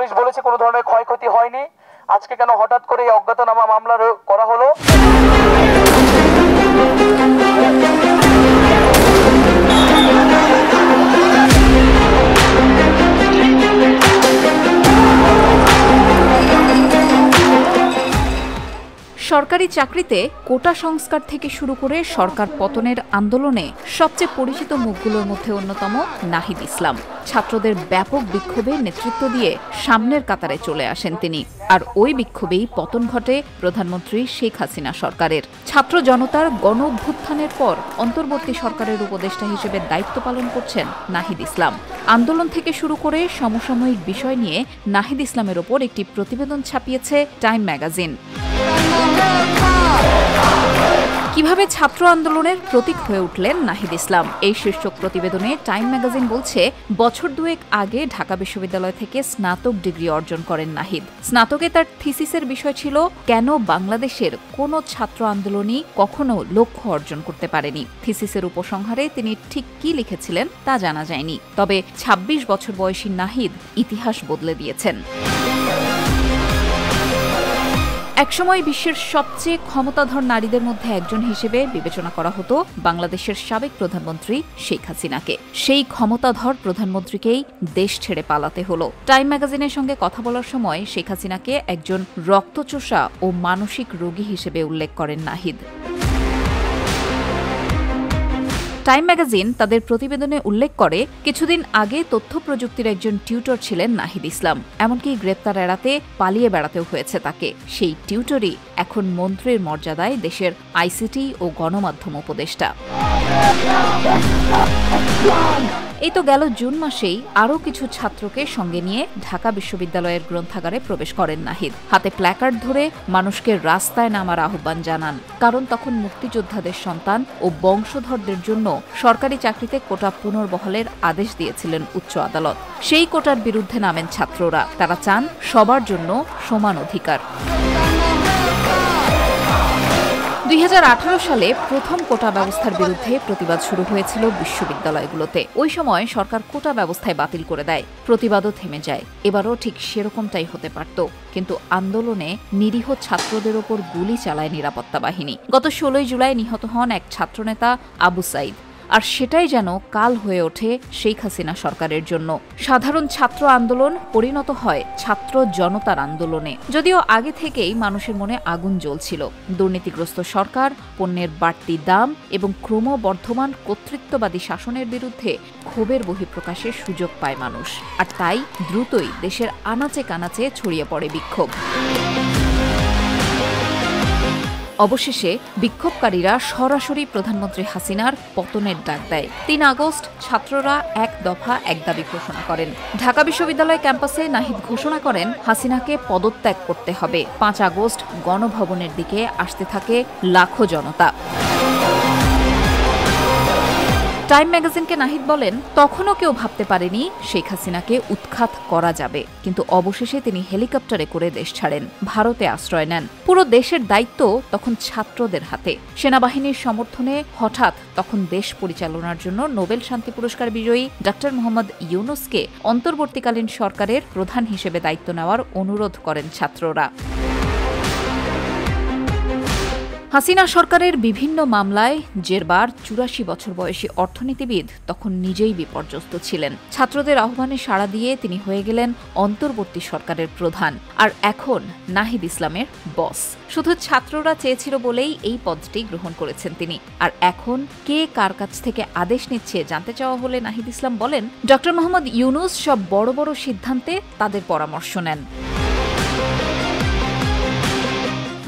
Police বলেছে কোনো ধরনের ক্ষয়ক্ষতি হয়নি। আজকে কেন হঠাৎ করে এই অজ্ঞাতনামা মামলা করা হলো? সরকারি চাকরিতে কোটা সংস্কার থেকে শুরু করে সরকার পতনের আন্দোলনে সবচেয়ে পরিচিত মুখগুলোর মধ্যে অন্যতম নাহিদ ইসলাম। ছাত্রদের ব্যাপক বিক্ষোভে নেতৃত্ব দিয়ে সামনের কাতারে চলে আসেন তিনি। আর ওই বিক্ষোভেই পতন ঘটে প্রধানমন্ত্রী শেখ হাসিনা সরকারের। ছাত্র জনতার গণ অভ্যুত্থানের পর অন্তর্বর্তী সরকারের উপদেষ্টা হিসেবে দায়িত্ব পালন করছেন নাহিদ ইসলাম। আন্দোলন থেকে শুরু করে সমসাময়িক বিষয় নিয়ে নাহিদ ইসলামের ওপর একটি প্রতিবেদন ছাপিয়েছে টাইম ম্যাগাজিন। কিভাবে ছাত্র আন্দোলনের প্রতীক হয়ে উঠলেন নাহিদ ইসলাম, এই শীর্ষক প্রতিবেদনে টাইম ম্যাগাজিন বলছে, বছর দুয়েক আগে ঢাকা বিশ্ববিদ্যালয় থেকে স্নাতক ডিগ্রি অর্জন করেন নাহিদ। স্নাতকে তার থিসিসের বিষয় ছিল কেন বাংলাদেশের কোনো ছাত্র আন্দোলনই কখনো লক্ষ্য অর্জন করতে পারেনি। থিসিসের উপসংহারে তিনি ঠিক কি লিখেছিলেন তা জানা যায়নি, তবে ২৬ বছর বয়সী নাহিদ ইতিহাস বদলে দিয়েছেন। একসময় বিশ্বের সবচেয়ে ক্ষমতাধর নারীদের মধ্যে একজন হিসেবে বিবেচনা করা হতো বাংলাদেশের সাবেক প্রধানমন্ত্রী শেখ হাসিনাকে। সেই ক্ষমতাধর প্রধানমন্ত্রীকেই দেশ ছেড়ে পালাতে হলো। টাইম ম্যাগাজিনের সঙ্গে কথা বলার সময় শেখ হাসিনাকে একজন রক্তচোষা ও মানসিক রোগী হিসেবে উল্লেখ করেন নাহিদ। টাইম ম্যাগাজিন তাদের প্রতিবেদনে উল্লেখ করে, কিছুদিন আগে তথ্য প্রযুক্তির একজন টিউটর ছিলেন নাহিদ ইসলাম। এমনকি গ্রেপ্তার এড়াতে পালিয়ে বেড়াতেও হয়েছে তাকে। সেই টিউটরই এখন মন্ত্রীর মর্যাদায় দেশের আইসিটি ও গণমাধ্যম উপদেষ্টা। এই তো গেল জুন মাসেই আরও কিছু ছাত্রকে সঙ্গে নিয়ে ঢাকা বিশ্ববিদ্যালয়ের গ্রন্থাগারে প্রবেশ করেন নাহিদ। হাতে প্ল্যাকার্ড ধরে মানুষকে রাস্তায় নামার আহ্বান জানান, কারণ তখন মুক্তিযোদ্ধাদের সন্তান ও বংশধরদের জন্য সরকারি চাকরিতে কোটা পুনর্বহালের আদেশ দিয়েছিলেন উচ্চ আদালত। সেই কোটার বিরুদ্ধে নামেন ছাত্ররা। তারা চান সবার জন্য সমান অধিকার। ২০১৮ সালে প্রথম কোটা ব্যবস্থার বিরুদ্ধে প্রতিবাদ শুরু হয়েছিল বিশ্ববিদ্যালয়গুলোতে। ওই সময় সরকার কোটা ব্যবস্থায় বাতিল করে দেয়, প্রতিবাদও থেমে যায়। এবারও ঠিক সেরকমটাই হতে পারত, কিন্তু আন্দোলনে নিরীহ ছাত্রদের ওপর গুলি চালায় নিরাপত্তা বাহিনী। গত ১৬ জুলাই নিহত হন এক ছাত্রনেতা আবু সাইদ। আর সেটাই যেন কাল হয়ে ওঠে শেখ হাসিনা সরকারের জন্য। সাধারণ ছাত্র আন্দোলন পরিণত হয় ছাত্র জনতার আন্দোলনে। যদিও আগে থেকেই মানুষের মনে আগুন জ্বলছিল। দুর্নীতিগ্রস্ত সরকার, পণ্যের বাড়তি দাম এবং ক্রমবর্ধমান কর্তৃত্ববাদী শাসনের বিরুদ্ধে ক্ষোভের বহিঃপ্রকাশের সুযোগ পায় মানুষ। আর তাই দ্রুতই দেশের আনাচে কানাচে ছড়িয়ে পড়ে বিক্ষোভ। অবশেষে বিক্ষোভকারীরা সরাসরি প্রধানমন্ত্রী হাসিনার পতনের ডাক দেয়। ৩ আগস্ট ছাত্ররা এক দফা এক দাবি ঘোষণা করেন। ঢাকা বিশ্ববিদ্যালয় ক্যাম্পাসে নাহিদ ঘোষণা করেন হাসিনাকে পদত্যাগ করতে হবে। ৫ আগস্ট গণভবনের দিকে আসতে থাকে লাখো জনতা। টাইম ম্যাগাজিনকে নাহিদ বলেন, তখনও কেউ ভাবতে পারেনি শেখ হাসিনাকে উৎখাত করা যাবে, কিন্তু অবশেষে তিনি হেলিকপ্টারে করে দেশ ছাড়েন, ভারতে আশ্রয় নেন। পুরো দেশের দায়িত্ব তখন ছাত্রদের হাতে। সেনাবাহিনীর সমর্থনে হঠাৎ তখন দেশ পরিচালনার জন্য নোবেল শান্তি পুরস্কার বিজয়ী ডক্টর মোহাম্মদ ইউনূসকে অন্তর্বর্তীকালীন সরকারের প্রধান হিসেবে দায়িত্ব নেওয়ার অনুরোধ করেন ছাত্ররা। হাসিনা সরকারের বিভিন্ন মামলায় জেরবার ৮৪ বছর বয়সী অর্থনীতিবিদ তখন নিজেই বিপর্যস্ত ছিলেন। ছাত্রদের আহ্বানে সাড়া দিয়ে তিনি হয়ে গেলেন অন্তর্বর্তী সরকারের প্রধান, আর এখন নাহিদ ইসলামের বস। শুধু ছাত্ররা চেয়েছিল বলেই এই পদটি গ্রহণ করেছেন তিনি। আর এখন কে কার কাছ থেকে আদেশ নিচ্ছে জানতে চাওয়া হলে নাহিদ ইসলাম বলেন, ডক্টর মোহাম্মদ ইউনূস সব বড় বড় সিদ্ধান্তে তাদের পরামর্শ নেন।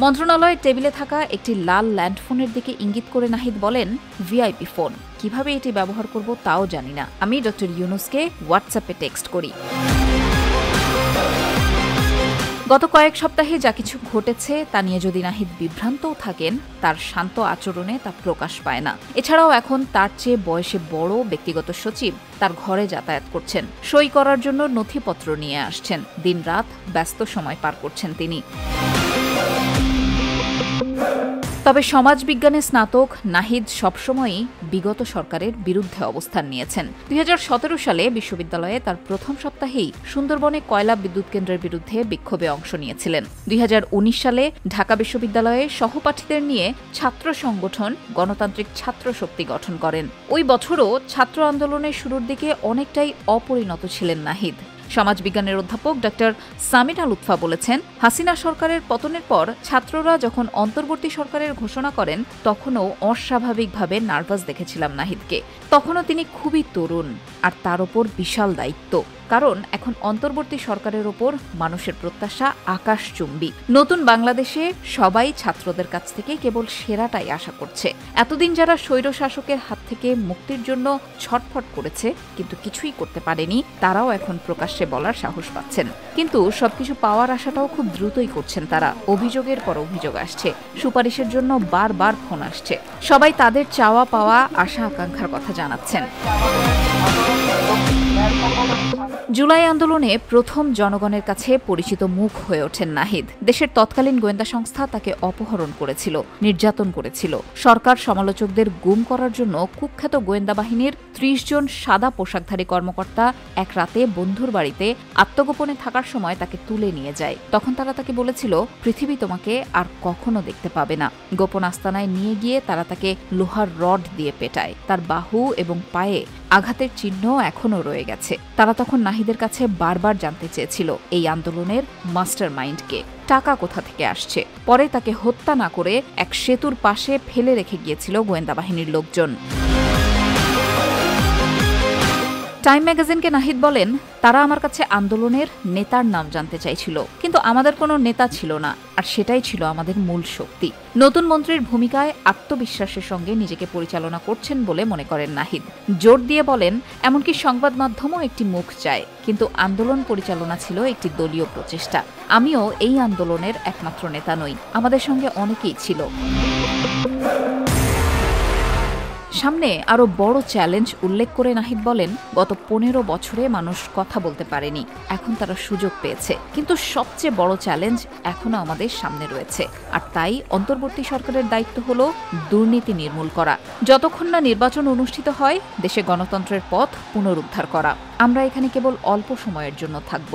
মন্ত্রণালয়ের টেবিলে থাকা একটি লাল ল্যান্ডফোনের দিকে ইঙ্গিত করে নাহিদ বলেন, ভিআইপি ফোন, কিভাবে এটি ব্যবহার করব তাও জানি না। আমি ডক্টর ইউনূসকে হোয়াটসঅ্যাপে টেক্সট করি। গত কয়েক সপ্তাহে যা কিছু ঘটেছে তা নিয়ে যদি নাহিদ বিভ্রান্তও থাকেন, তার শান্ত আচরণে তা প্রকাশ পায় না। এছাড়াও এখন তার চেয়ে বয়সে বড় ব্যক্তিগত সচিব তার ঘরে যাতায়াত করছেন, সই করার জন্য নথিপত্র নিয়ে আসছেন। দিনরাত ব্যস্ত সময় পার করছেন তিনি। তবে সমাজবিজ্ঞানে স্নাতক নাহিদ সবসময়ই বিগত সরকারের বিরুদ্ধে অবস্থান নিয়েছেন। 2017 সালে বিশ্ববিদ্যালয়ে তার প্রথম সপ্তাহেই সুন্দরবনে কয়লা বিদ্যুৎ কেন্দ্রের বিরুদ্ধে বিক্ষোভে অংশ নিয়েছিলেন। 2019 সালে ঢাকা বিশ্ববিদ্যালয়ে সহপাঠীদের নিয়ে ছাত্র সংগঠন গণতান্ত্রিক ছাত্র শক্তি গঠন করেন। ওই বছরও ছাত্র আন্দোলনের শুরুর দিকে অনেকটাই অপরিণত ছিলেন নাহিদ। সমাজবিজ্ঞানের অধ্যাপক ডক্টর সামিনা লুৎফা বলেছেন, হাসিনা সরকারের পতনের পর ছাত্ররা যখন অন্তর্বর্তী সরকারের ঘোষণা করেন তখনও অস্বাভাবিকভাবে নার্ভাস দেখেছিলাম নাহিদকে। তখনও তিনি খুবই তরুণ, আর তার ওপর বিশাল দায়িত্ব, কারণ এখন অন্তর্বর্তী সরকারের ওপর মানুষের প্রত্যাশা আকাশচুম্বী। নতুন বাংলাদেশে সবাই ছাত্রদের কাছ থেকে কেবল সেরাটাই আশা করছে। এতদিন যারা স্বৈর শাসকের হাত থেকে মুক্তির জন্য ছটফট করেছে কিন্তু কিছুই করতে পারেনি, তারাও এখন প্রকাশ্যে বলার সাহস পাচ্ছেন। কিন্তু সবকিছু পাওয়ার আশাটাও খুব দ্রুতই করছেন তারা। অভিযোগের পর অভিযোগ আসছে, সুপারিশের জন্য বারবার ফোন আসছে। সবাই তাদের চাওয়া পাওয়া আশা আকাঙ্ক্ষার কথা জানাচ্ছেন। জুলাই আন্দোলনে প্রথম জনগণের কাছে পরিচিত মুখ হয়ে ওঠেন নাহিদ। দেশের তৎকালীন গোয়েন্দা সংস্থা তাকে অপহরণ করেছিল, নির্যাতন করেছিল। সরকার সমালোচকদের গুম করার জন্য কুখ্যাত গোয়েন্দা বাহিনীর 30 জন সাদা পোশাকধারী কর্মকর্তা এক রাতে বন্ধুর বাড়িতে আত্মগোপনে থাকার সময় তাকে তুলে নিয়ে যায়। তখন তারা তাকে বলেছিল, পৃথিবী তোমাকে আর কখনো দেখতে পাবে না। গোপন আস্তানায় নিয়ে গিয়ে তারা তাকে লোহার রড দিয়ে পেটায়। তার বাহু এবং পায়ে আঘাতের চিহ্ন এখনও রয়ে গেছে। তারা তখন নাহিদের কাছে বারবার জানতে চেয়েছিল এই আন্দোলনের মাস্টার মাইন্ডকে, টাকা কোথা থেকে আসছে। পরে তাকে হত্যা না করে এক সেতুর পাশে ফেলে রেখে গিয়েছিল গোয়েন্দা বাহিনীর লোকজন। টাইম ম্যাগাজিনকে নাহিদ বলেন, তারা আমার কাছে আন্দোলনের নেতার নাম জানতে চাইছিল, কিন্তু আমাদের কোনো নেতা ছিল না, আর সেটাই ছিল আমাদের মূল শক্তি। নতুন মন্ত্রীর ভূমিকায় আত্মবিশ্বাসের সঙ্গে নিজেকে পরিচালনা করছেন বলে মনে করেন নাহিদ। জোর দিয়ে বলেন, এমনকি সংবাদ মাধ্যমও একটি মুখ চায়, কিন্তু আন্দোলন পরিচালনা ছিল একটি দলীয় প্রচেষ্টা। আমিও এই আন্দোলনের একমাত্র নেতা নই, আমাদের সঙ্গে অনেকেই ছিল। সামনে আরো বড় চ্যালেঞ্জ উল্লেখ করে নাহিদ বলেন, গত 15 বছরে মানুষ কথা বলতে পারেনি, এখন তারা সুযোগ পেয়েছে। কিন্তু সবচেয়ে বড় চ্যালেঞ্জ এখনো আমাদের সামনে রয়েছে, আর তাই অন্তর্বর্তী সরকারের দায়িত্ব হলো দুর্নীতি নির্মূল করা। যতক্ষণ না নির্বাচন অনুষ্ঠিত হয়, দেশে গণতন্ত্রের পথ পুনরুদ্ধার করা। আমরা এখানে কেবল অল্প সময়ের জন্য থাকব।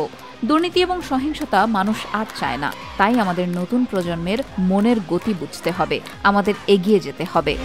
দুর্নীতি এবং সহিংসতা মানুষ আর চায় না, তাই আমাদের নতুন প্রজন্মের মনের গতি বুঝতে হবে, আমাদের এগিয়ে যেতে হবে।